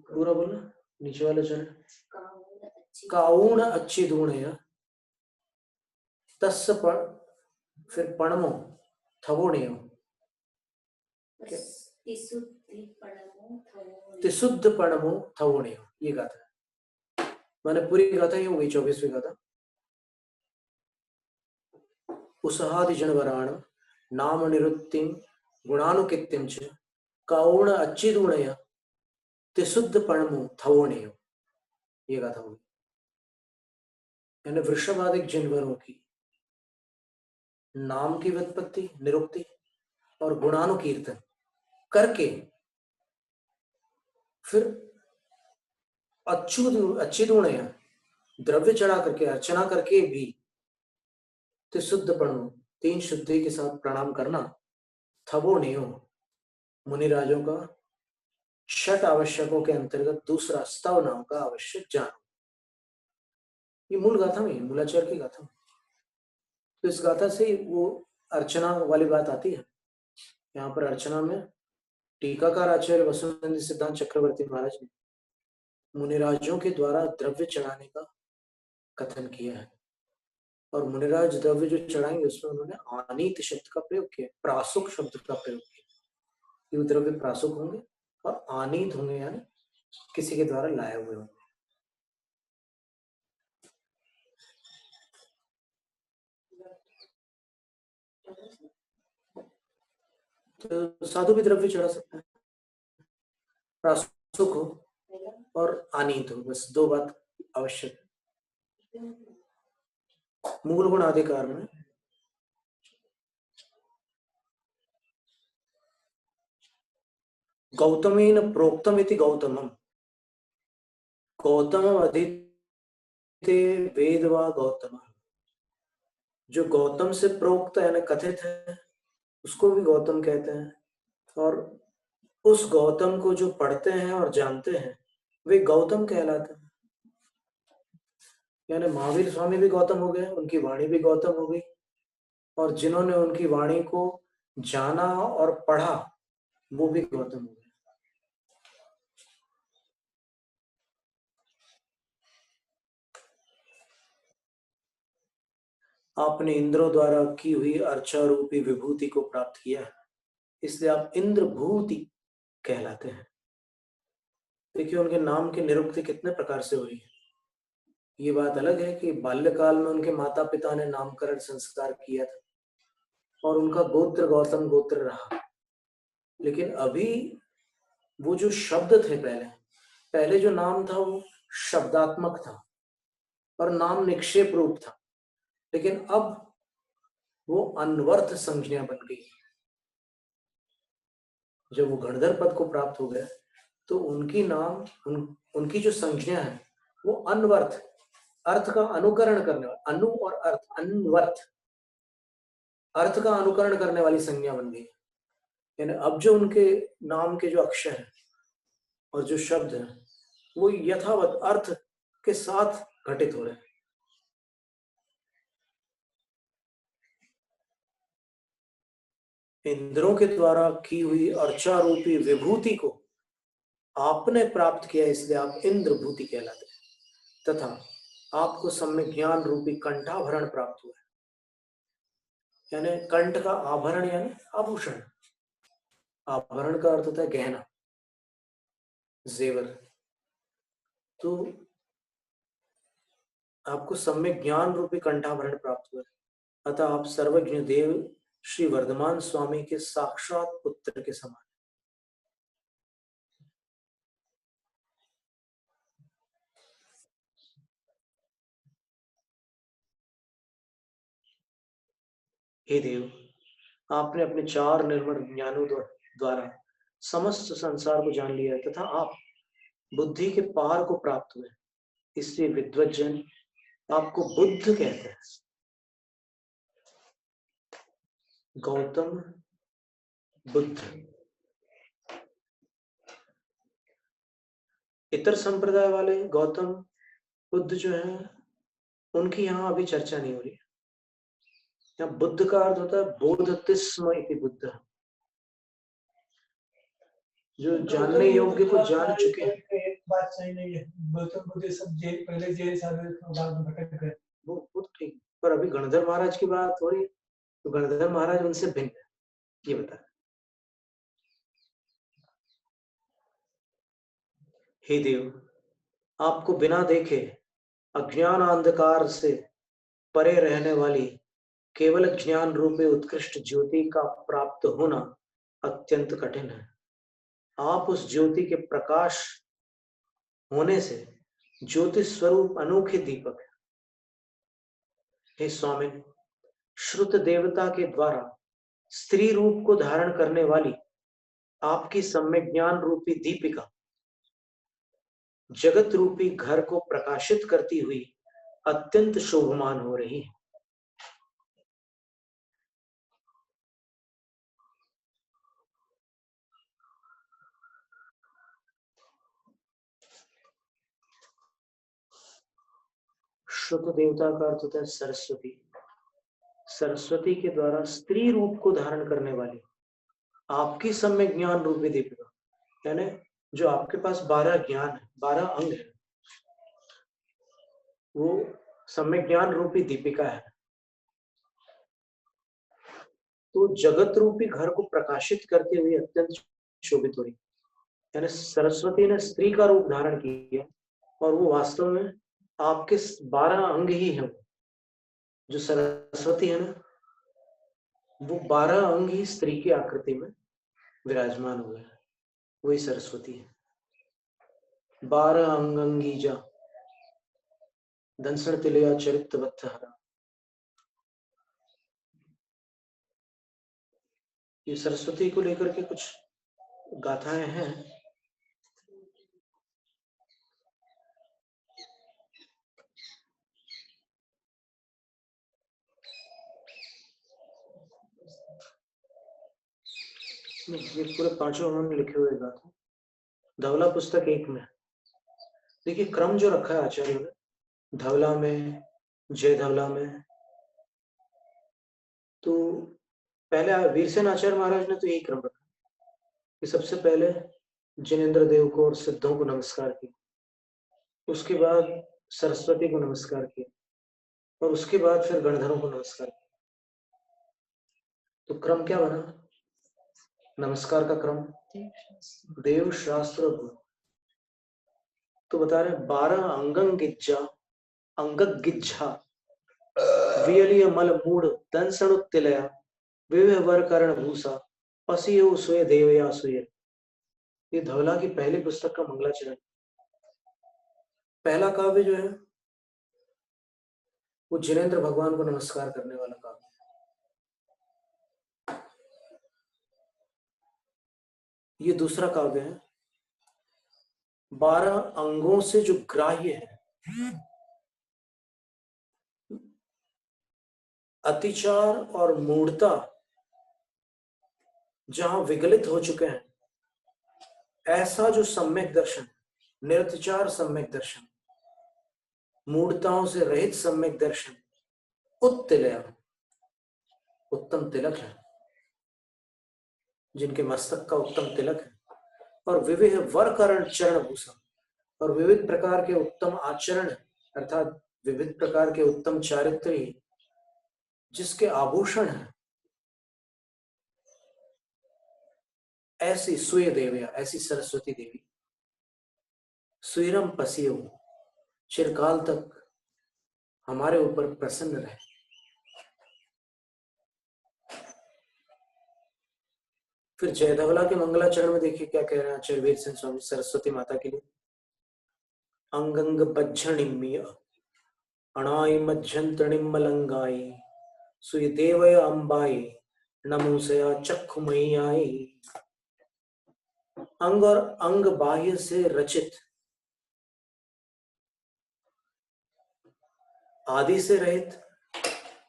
पूरा बोला नीचे वाले चरण। काऊण अच्छी धूण है, तस् पर फिर पणमो थवोणियो, तिशुद्ध पणमो थवोणियो, ये गाथा मैंने पूरी गाथा ही हो गई 24वीं गाथा। उसहादि जनवराण नाम निरुक्तिम गुणानुकीर्तिम च काऊण अच्छी धूणय तिशुद्ध पणमो थवोणियो, ये गाथा होगी। यानी वृषभादिक जानवरों की नाम की व्युत्पत्ति, निरुक्ति और गुणानुकीर्तन करके फिर अच्छी द्रव्य चढ़ा करके, अर्चना करके भी तिशुद्ध पणु, तीन शुद्धि के साथ प्रणाम करना थवो नियो मुनिराजों का षट आवश्यकों के अंतर्गत दूसरा स्तव नाम का आवश्यक जानो। ये मूल गाथा में, मूलाचार की गाथा में। तो इस गाथा से वो अर्चना वाली बात आती है। यहाँ पर अर्चना में टीकाकार आचार्य वसुनंद सिद्धांत चक्रवर्ती महाराज ने मुनिराजों के द्वारा द्रव्य चढ़ाने का कथन किया है। और मुनिराज द्रव्य जो चढ़ाएंगे उसमें उन्होंने आनीत शब्द का प्रयोग किया, प्रासुक शब्द का प्रयोग किया। ये द्रव्य प्रासुक होंगे और आनीत होंगे, यानी किसी के द्वारा लाए हुए होंगे। तो साधु भी द्रव्य चढ़ा सकता है, प्रासुक हो और आनीत हो, बस दो बात आवश्यक है। मूल गुण अधिकार में गौतमेन प्रोक्तम इति गौतमम, गौतम अधीते वेदवा गौतम, जो गौतम से प्रोक्त यानी कथित है उसको भी गौतम कहते हैं। और उस गौतम को जो पढ़ते हैं और जानते हैं वे गौतम कहलाते हैं। यानी महावीर स्वामी भी गौतम हो गए, उनकी वाणी भी गौतम हो गई, और जिन्होंने उनकी वाणी को जाना और पढ़ा वो भी गौतम हो गए। आपने इंद्रों द्वारा की हुई अर्चा रूपी विभूति को प्राप्त किया है, इसलिए आप इंद्रभूति कहलाते हैं। देखिए उनके नाम की निरुक्ति कितने प्रकार से हुई है। ये बात अलग है कि बाल्यकाल में उनके माता पिता ने नामकरण संस्कार किया था और उनका गोत्र गौतम गोत्र रहा, लेकिन अभी वो जो शब्द थे, पहले जो नाम था वो शब्दात्मक था और नाम निक्षेप रूप था, लेकिन अब वो अनवर्थ संज्ञा बन गई। जब वो गणधर पद को प्राप्त हो गया तो उनकी जो संज्ञा है वो अनवर्थ, अर्थ का अनुकरण करने वाला, अनु और अर्थ, अनवर्थ, अर्थ का अनुकरण करने वाली संज्ञा बन गई। यानी अब जो उनके नाम के जो अक्षर है और जो शब्द है वो यथावत अर्थ के साथ घटित हो रहे हैं। इंद्रों के द्वारा की हुई अर्चा रूपी विभूति को आपने प्राप्त किया, इसलिए आप इंद्रभूति कहलाते हैं। तथा आपको सम्यक ज्ञान रूपी कंठाभरण प्राप्त हुआ है। यानी कंठ का आभरण यानी आभूषण, आभरण का अर्थ होता है गहना, जेवर। तो आपको सम्यक ज्ञान रूपी कंठाभरण प्राप्त हुआ है। अतः आप सर्वज्ञ देव श्री वर्धमान स्वामी के साक्षात पुत्र के समान। हे देव, आपने अपने चार निर्मल ज्ञानों द्वारा समस्त संसार को जान लिया तथा आप बुद्धि के पार को प्राप्त हुए, इसलिए विद्वज्जन आपको बुद्ध कहते हैं। गौतम बुद्ध। इतर संप्रदाय वाले गौतम बुद्ध जो है उनकी यहाँ अभी चर्चा नहीं हो रही। यहाँ बुद्ध का अर्थ होता है बोधतिस्म इति बुद्ध, जो जानने योग्य को जान चुके हैं। एक बात सही नहीं है, गौतम बुद्ध सब पहले जेल भटक गए, वो ठीक, पर अभी गणधर महाराज की बात हो रही, तो गणधर महाराज उनसे भिन्न है, ये बता। हे देव, आपको बिना देखे अज्ञान अंधकार से परे रहने वाली केवल ज्ञान रूपी उत्कृष्ट ज्योति का प्राप्त होना अत्यंत कठिन है। आप उस ज्योति के प्रकाश होने से ज्योति स्वरूप अनोखे दीपक है। हे स्वामी, श्रुत देवता के द्वारा स्त्री रूप को धारण करने वाली आपकी सम्यक ज्ञान रूपी दीपिका जगत रूपी घर को प्रकाशित करती हुई अत्यंत शोभमान हो रही है। श्रुत देवता का अर्थ होता है सरस्वती। सरस्वती के द्वारा स्त्री रूप को धारण करने वाली आपकी सम्यक ज्ञान रूपी दीपिका, यानी जो आपके पास 12 ज्ञान है, 12 अंग है, वो सम्यक ज्ञान रूपी दीपिका है। तो जगत रूपी घर को प्रकाशित करते हुए अत्यंत शोभित हो रही, यानी सरस्वती ने स्त्री का रूप धारण किया और वो वास्तव में आपके 12 अंग ही है। जो सरस्वती है ना, वो 12 अंग ही स्त्री की आकृति में विराजमान हुए हैं, वही सरस्वती है। 12 अंगंगीजा दंसण तिलया चरित्रवत्थ हरा। ये सरस्वती को लेकर के कुछ गाथाएं हैं। ये पूरे 5 उन्होंने लिखे हुए गाथा, धवला पुस्तक 1 में। देखिए क्रम जो रखा है आचार्य ने, धवला में, जय धवला में, तो पहले वीरसेन आचार्य महाराज ने तो यही क्रम रखा कि सबसे पहले जिनेन्द्र देव को और सिद्धों को नमस्कार किया, उसके बाद सरस्वती को नमस्कार किया और उसके बाद फिर गणधरों को नमस्कार किया। तो क्रम क्या बना? नमस्कार का क्रम देव शास्त्र गुरु। तो बता रहे 12 अंगं गिज्जा अंग गिज्झा वियलिय मल मूढ़ दंसणु तिलया विविह वर कर्ण भूसा पसियो सुय देवया सुय। ये धवला की पहली पुस्तक का मंगलाचरण। पहला काव्य जो है वो जिनेन्द्र भगवान को नमस्कार करने वाला काव्य। ये दूसरा काव्य है 12 अंगों से जो ग्राह्य है, अतिचार और मूढ़ता जहां विगलित हो चुके हैं, ऐसा जो सम्यक दर्शन, निरतिचार सम्यक दर्शन, मूढ़ताओं से रहित सम्यक दर्शन, उत्तिलया उत्तम तिलक है, जिनके मस्तक का उत्तम तिलक है, और विविध वरकरण चरण भूषण, और विविध प्रकार के उत्तम आचरण अर्थात विविध प्रकार के उत्तम चारित्र जिसके आभूषण है, ऐसी सुय देविया, ऐसी सरस्वती देवी सुरम पसियो, चिरकाल तक हमारे ऊपर प्रसन्न रहे। फिर जयधवला के मंगलाचरण में देखिए क्या कह रहे हैं आचार्य वीरसेन स्वामी सरस्वती माता के लिए। अंगंग बज्झणिम्य अणाई मज्जंतणिम्मलंगाई सुय देवय अंबाई नमोसया चक्षुमयी। अंग और अंग बाह्य से रचित, आदि से रहित,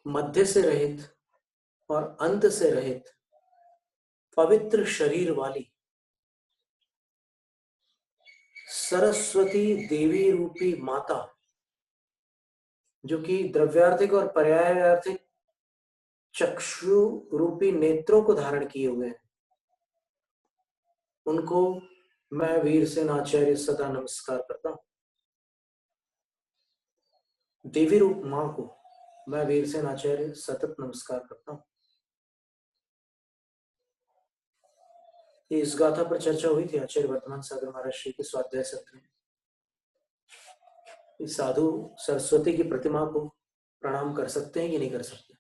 मध्य से रहित और अंत से रहित पवित्र शरीर वाली सरस्वती देवी रूपी माता, जो कि द्रव्यार्थिक और पर्यायार्थिक चक्षु रूपी नेत्रों को धारण किए हुए हैं, उनको मैं वीरसेन आचार्य सदा नमस्कार करता हूं। देवी रूप मां को मैं वीरसेन आचार्य सतत नमस्कार करता हूं। इस गाथा पर चर्चा हुई थी आचार्य वर्तमान सागर महाराज श्री के स्वाध्याय सत्र में। इस साधु सरस्वती की प्रतिमा को प्रणाम कर सकते हैं कि नहीं कर सकते?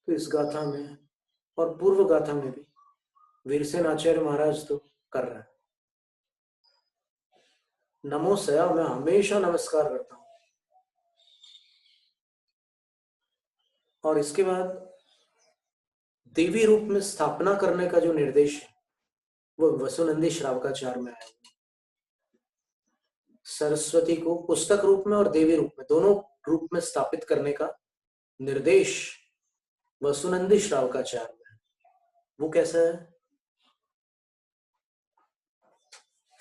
तो इस गाथा में और पूर्व गाथा में भी वीरसेन आचार्य महाराज तो कर रहे हैं। नमो सया मैं हमेशा नमस्कार करता हूं। और इसके बाद देवी रूप में स्थापना करने का जो निर्देश है वो वसुनंदी श्रावकाचार्य में आया। सरस्वती को पुस्तक रूप में और देवी रूप में, दोनों रूप में स्थापित करने का निर्देश वसुनंदी श्रावकाचार्य में। वो कैसा है?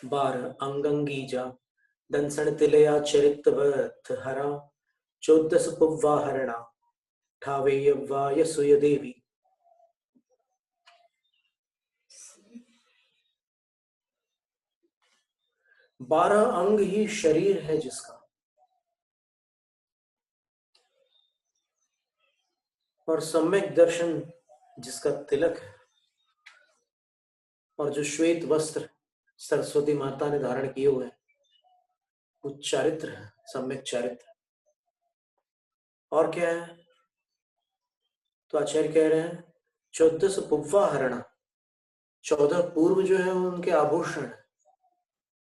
12 अंगंगीजा दंसण तिलया चरितवत हरा 14 पुव्वा हरणा ठावे यव्वा यसूय देवी। 12 अंग ही शरीर है जिसका, और सम्यक दर्शन जिसका तिलक है, और जो श्वेत वस्त्र सरस्वती माता ने धारण किए हुए हैं वो चारित्र है, सम्यक चारित्र। और क्या है? तो आचार्य कह रहे हैं 14 पुव्वा हरणा, 14 पूर्व जो है उनके आभूषण है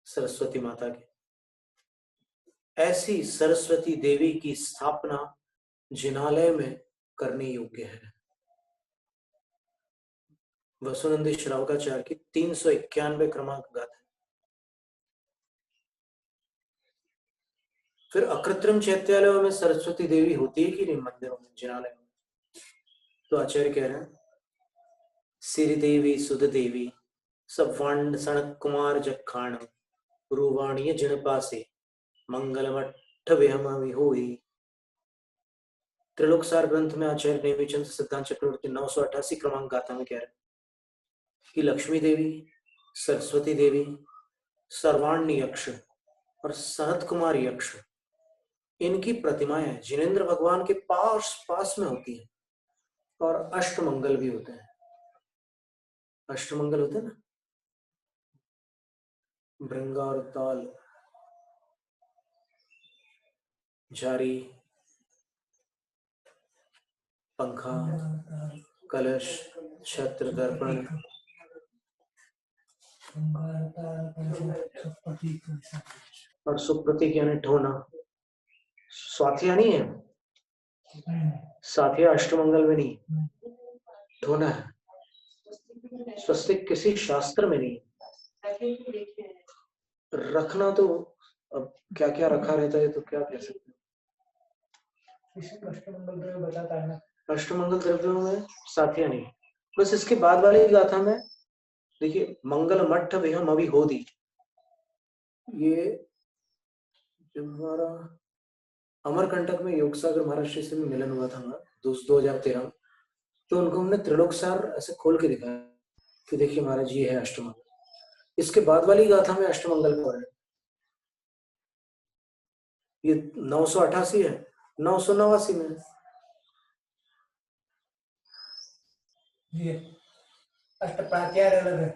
सरस्वती माता के। ऐसी सरस्वती देवी की स्थापना जिनालय में करने योग्य है। वसुनंदी श्रावकाचार्य की 391 क्रमांक गाथा। फिर अकृत्रिम चैत्यालयों में सरस्वती देवी होती है कि नहीं, मंदिरों में, जिनालयों में? तो आचार्य कह रहे हैं सिरि देवी सुध देवी सवांड सणक कुमार जखाण रूवाणीय जिनपासे मंगलमठ विहमी होई। त्रिलोकसार ग्रंथ में आचार्य नेमिचंद सिद्धांत चक्रवर्ती 988 क्रमांक गाथा में कह रहे हैं कि लक्ष्मी देवी, सरस्वती देवी, सर्वाणी यक्ष और सनत कुमार यक्ष, इनकी प्रतिमाएं जिनेंद्र भगवान के पास में होती हैं। और अष्टमंगल भी होते हैं। अष्टमंगल होते हैं ना, भृंगा और ताल, झारी, पंखा, कलश, छत्र, दर्पण और सुप्रतीक यानी ठोना। स्वाथिया नहीं है, साथिया अष्टमंगल में नहीं, ठोना है। स्वस्तिक किसी शास्त्र में नहीं। रखना तो अब क्या क्या रखा रहता है तो क्या कह सकते हैं। अष्टमंगल द्रव्य बताता है ना, अष्टमंगल द्रव्यों में साथिया नहीं। बस इसके बाद वाली गाथा में देखिए मंगल मठ विहम अभी हो दी। ये जो हमारा अमरकंटक में योगसागर महाराष्ट्र से मिलन हुआ था 2013, तो उनको हमने त्रिलोकसार ऐसे खोल के दिखाया कि देखिए महाराज ये है अष्टमंगल। इसके बाद वाली गाथा में अष्टमंगल पर है। ये 988 है, 989 में ये अष्टप्रात्यार अलग है,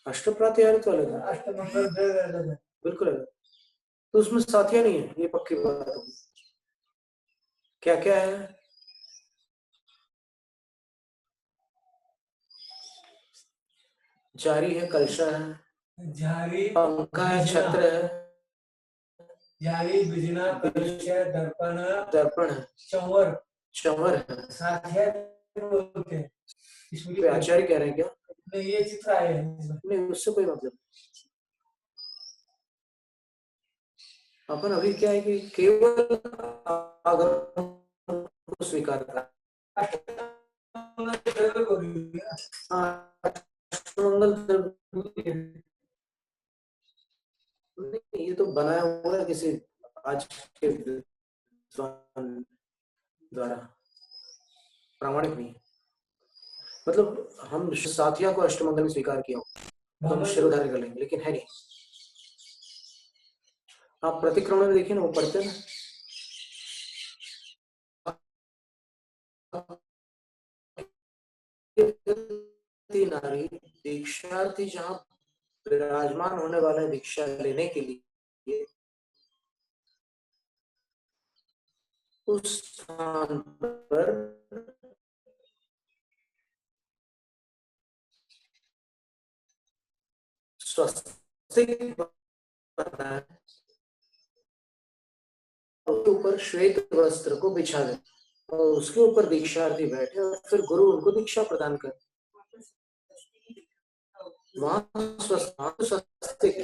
अष्टप्रात्यार तो अलग है, अष्टमंगल द्रव्य अलग है, बिल्कुल अलग। तो उसमें साथिया नहीं है, ये पक्की बात है। क्या क्या है? जारी है, कलशा है, झारी, पंखा है, छत्र है, झारी, बिजना, कलश है, दर्पण है, चंवर है, साथिया बोलते हैं। तो आचार्य कह रहे हैं क्या? नहीं, ये चित्र आए हैं। नहीं, उससे कोई मतलब। अपन अभी क्या है कि केवल आगम को स्वीकार कर। नहीं, ये तो बनाया हुआ है किसी आज के विद्वान द्वारा, प्रामाणिक नहीं। मतलब हम साथिया को अष्टमंगल में स्वीकार किया तो हम शिरोधार्य कर लेंगे, लेकिन है नहीं। आप प्रतिक्रमण में देखिए ना, वो पढ़ते ना नारी दीक्षार्थी जहाँ विराजमान होने वाले दीक्षा लेने के लिए उस स्थान पर स्वस्तिक ऊपर श्वेत वस्त्र को बिछा दे और उसके ऊपर दीक्षार्थी बैठे और फिर गुरु उनको दीक्षा प्रदान करे। वहां स्वस्तिक